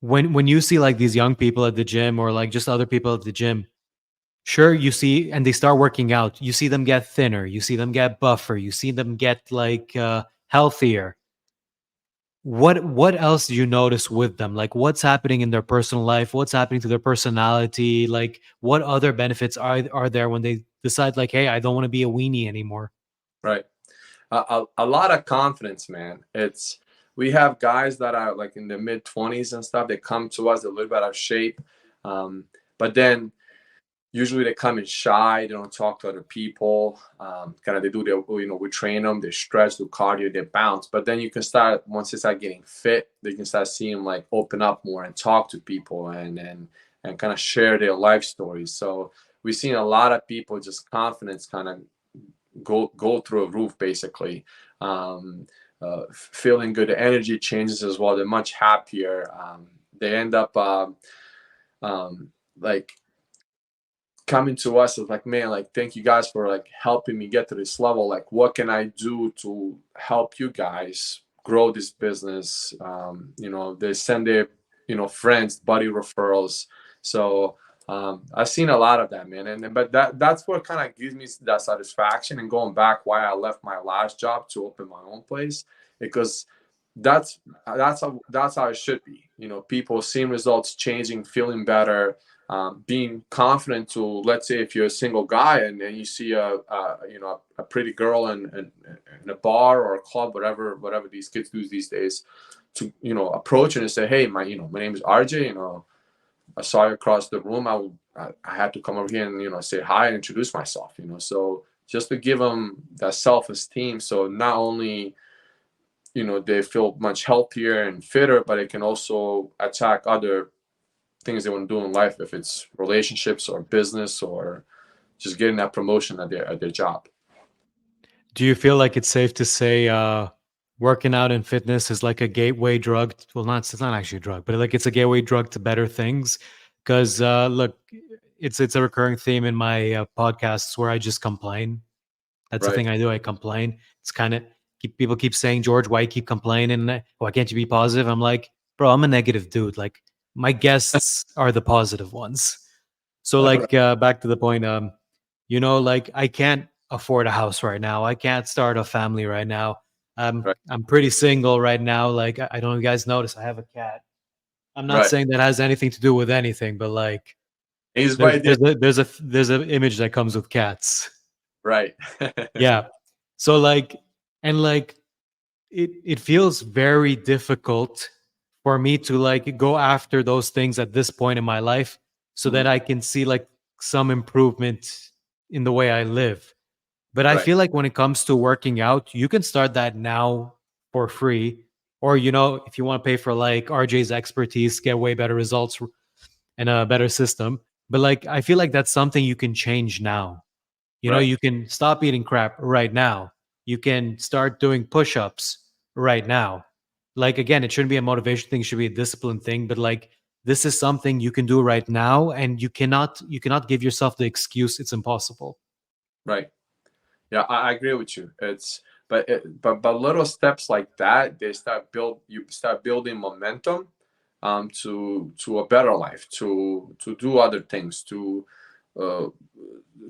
when you see like these young people at the gym or like just other people at the gym, sure, you see, and they start working out, you see them get thinner, you see them get buffer, you see them get like healthier. What else do you notice with them? Like what's happening in their personal life? What's happening to their personality? Like what other benefits are there when they decide like, hey, I don't want to be a weenie anymore? Right. A lot of confidence, man. It's we have guys that are like in the mid 20s and stuff. They come to us a little bit out of shape, um, but then usually they come in shy. They don't talk to other people. Kind of they do their, we train them. They stretch, do cardio, they bounce. But then you can start once they start getting fit, they can start seeing them like open up more and talk to people and kind of share their life stories. So we've seen a lot of people just confidence kind of go through a roof basically. Feeling good, the energy changes as well. They're much happier. They end up like coming to us as like, man, like thank you guys for like helping me get to this level. Like what can I do to help you guys grow this business? They send their friends, buddy referrals. So I've seen a lot of that, man. And but that's what kind of gives me that satisfaction. And going back why I left my last job to open my own place, because that's how it should be. People seeing results, changing, feeling better, being confident to, let's say if you're a single guy and you see a pretty girl in a bar or a club, whatever these kids do these days, to approach her and say, hey, my name is RJ, I saw you across the room. I had to come over here and say hi and introduce myself. So just to give them that self-esteem, so not only they feel much healthier and fitter, but it can also attack other things they want to do in life, if it's relationships or business or just getting that promotion at their job. Do you feel like it's safe to say working out and fitness is like a gateway drug? Well, not it's not actually a drug, but like it's a gateway drug to better things. Because look, it's a recurring theme in my podcasts where I just complain. That's the Right. thing I do. I complain. It's kind of people keep saying, George, why you keep complaining? Why can't you be positive? I'm like, bro, I'm a negative dude. Like my guests are the positive ones. So Right. like back to the point, like I can't afford a house right now. I can't start a family right now. Right. I'm pretty single right now. Like I don't know if you guys notice I have a cat. I'm not Right. saying that has anything to do with anything, but like He's there's right there. there's an image that comes with cats. Right. Yeah. So like and like it feels very difficult for me to like go after those things at this point in my life so Mhm. that I can see like some improvement in the way I live. But I Right. feel like when it comes to working out, you can start that now for free. Or, if you want to pay for like RJ's expertise, get way better results and a better system. But like, I feel like that's something you can change now. Right. You can stop eating crap right now. You can start doing push ups right now. Like, again, it shouldn't be a motivation thing, it should be a discipline thing. But like, this is something you can do right now. And you cannot give yourself the excuse it's impossible. Right. Yeah, I agree with you. But little steps like that, you start building momentum, to a better life, to do other things, to uh,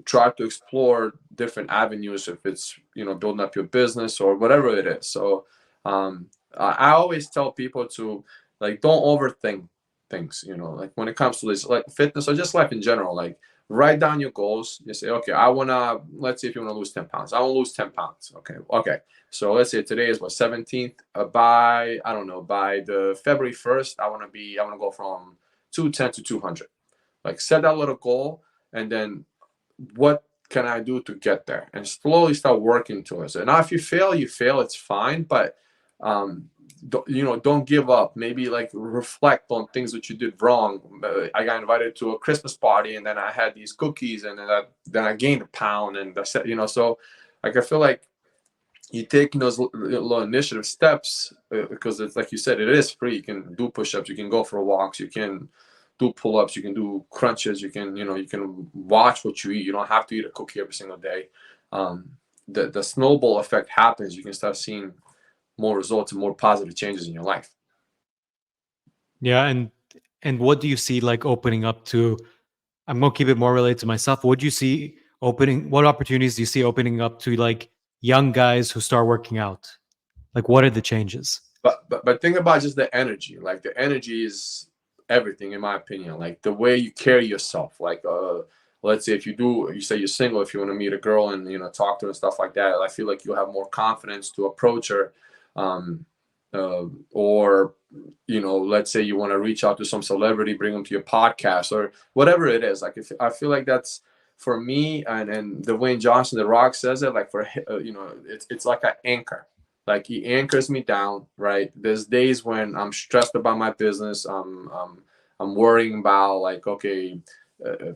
try to explore different avenues, if it's building up your business or whatever it is. So I always tell people to, like, don't overthink things, like when it comes to this, like fitness or just life in general. Like, write down your goals. You say, okay, let's say if you want to lose 10 pounds, I want to lose 10 pounds. Okay, so let's say today is what, 17th. By, I don't know, by the February 1st, I want to go from 210 to 200. Like, set that little goal, and then what can I do to get there, and slowly start working towards it. Now, if you fail, you fail. It's fine, but don't give up. Maybe like reflect on things that you did wrong. I got invited to a Christmas party, and then I had these cookies, and then I gained a pound, and that's it. So like I feel like you taking those little initiative steps, because it's like you said, it is free. You can do push-ups, you can go for walks, you can do pull-ups, you can do crunches, you can watch what you eat. You don't have to eat a cookie every single day. The snowball effect happens. You can start seeing more results and more positive changes in your life. Yeah. And And what do you see like opening up to? I'm gonna keep it more related to myself. What do you see opening? What opportunities do you see opening up to like young guys who start working out? Like, what are the changes? But think about just the energy. Like the energy is everything in my opinion. Like the way you carry yourself. Like let's say if you say you're single, if you want to meet a girl and talk to her and stuff like that, I feel like you'll have more confidence to approach her. Um, or let's say you want to reach out to some celebrity, bring them to your podcast or whatever it is. Like if I feel like that's for me, and Dwayne Johnson, The Rock says it, like for it's like an anchor. Like he anchors me down, right? There's days when I'm stressed about my business. I'm worrying about like, okay, if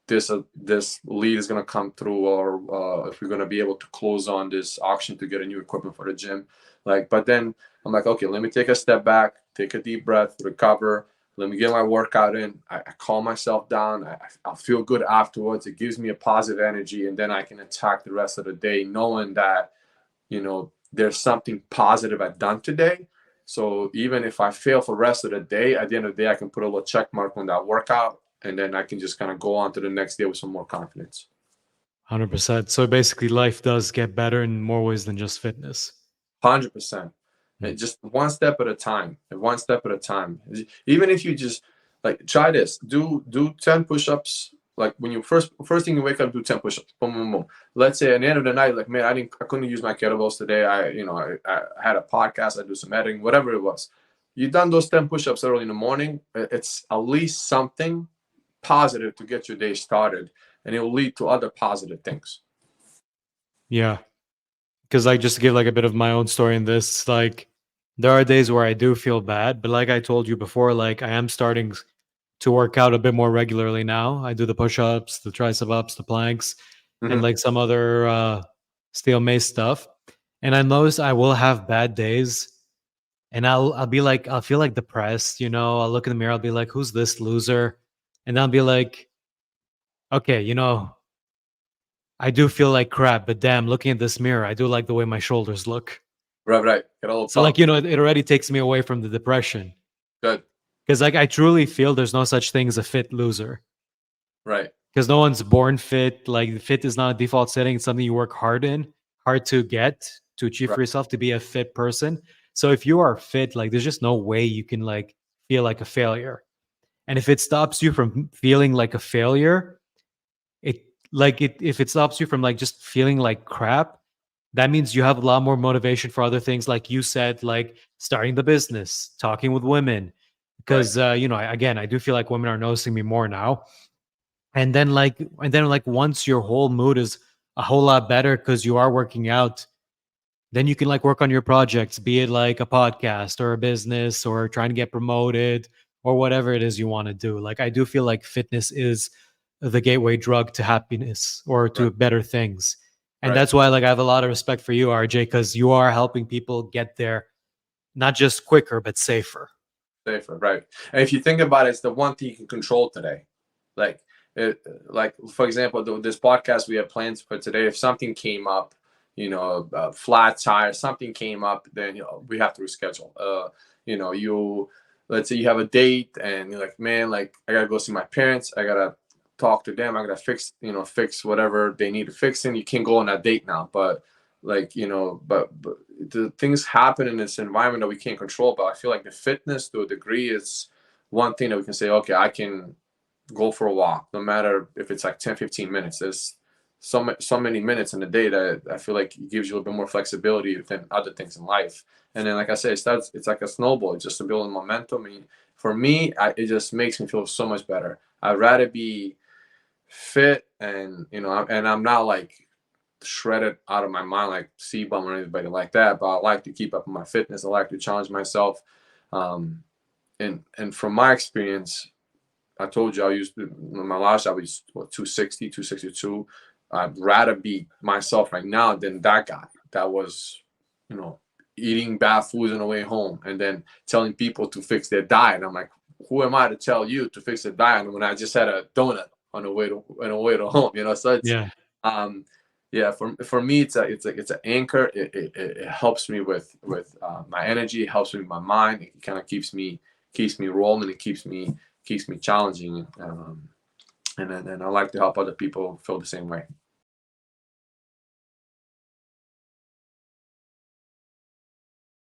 this lead is gonna come through, or if we're gonna be able to close on this auction to get a new equipment for the gym. Like, but then I'm like, okay, let me take a step back, take a deep breath, recover. Let me get my workout in. I calm myself down. I'll feel good afterwards. It gives me a positive energy, and then I can attack the rest of the day knowing that there's something positive I've done today. So even if I fail for the rest of the day, at the end of the day, I can put a little check mark on that workout, and then I can just kind of go on to the next day with some more confidence. 100%. So basically, life does get better in more ways than just fitness. 100%. Mm. Just one step at a time. And one step at a time. Even if you just like try this, do 10 push-ups. Like when you first thing you wake up, do 10 push-ups. Boom, boom, boom. Let's say at the end of the night, like, man, I couldn't use my kettlebells today. I had a podcast, I do some editing, whatever it was. You done those 10 push-ups early in the morning. It's at least something positive to get your day started, and it will lead to other positive things. Yeah. Because like just to give like a bit of my own story in this, like there are days where I do feel bad, but like I told you before, like I am starting to work out a bit more regularly now. I do the push-ups, the tricep ups, the planks, and Hmm. like some other steel mace stuff. And I notice I will have bad days, and I'll be like I'll feel like depressed. I'll look in the mirror. I'll be like, "Who's this loser?" And I'll be like, "Okay, I do feel like crap, but damn, looking at this mirror, I do like the way my shoulders look." Right, right. Get a little So like pump. it already takes me away from the depression Good. because like I truly feel there's no such thing as a fit loser Right, because no one's born fit. Like fit is not a default setting; it's something you work hard to get to achieve right, for yourself to be a fit person. So if you are fit, like there's just no way you can like feel like a failure. And if it stops you from feeling like a failure, it if it stops you from like just feeling like crap, that means you have a lot more motivation for other things like you said, like starting the business, talking with women. right, Because again, I do feel like women are noticing me more now. And then once your whole mood is a whole lot better because you are working out, then you can like work on your projects, be it like a podcast or a business or trying to get promoted or whatever it is you want to do. Like I do feel like fitness is the gateway drug to happiness or right, to better things. And right. that's why like I have a lot of respect for you, RJ, because you are helping people get there not just quicker but safer. Safer, right. And if you think about it, it's the one thing you can control today. Like, like for example, this podcast we have plans for today. If something came up, flat tire, something came up, then we have to reschedule. You let's say you have a date and you're like, man, like I gotta go see my parents. I gotta talk to them. I gotta fix whatever they need to fix, and you can't go on that date now. But like but the things happen in this environment that we can't control. But I feel like the fitness to a degree is one thing that we can say, okay, I can go for a walk no matter if it's like 10-15 minutes. There's so many minutes in the day that I feel like it gives you a little bit more flexibility than other things in life. And then like I said, it's like a snowball. It's just a building momentum. And for me, it just makes me feel so much better. I'd rather be fit, and I'm not like shredded out of my mind like C-Bum or anybody like that, but I like to keep up with my fitness. I like to challenge myself. Um, and from my experience, I told you I used to, my last job was what, 260, 262. I'd rather be myself right now than that guy that was, you know, eating bad foods on the way home and then telling people to fix their diet. I'm like, who am I to tell you to fix a diet when I just had a donut on the way to home? So it's Yeah. um yeah, for me it's an anchor. It helps me with my energy. It helps me with my mind. It kind of keeps me rolling. It keeps me challenging. And I like to help other people feel the same way.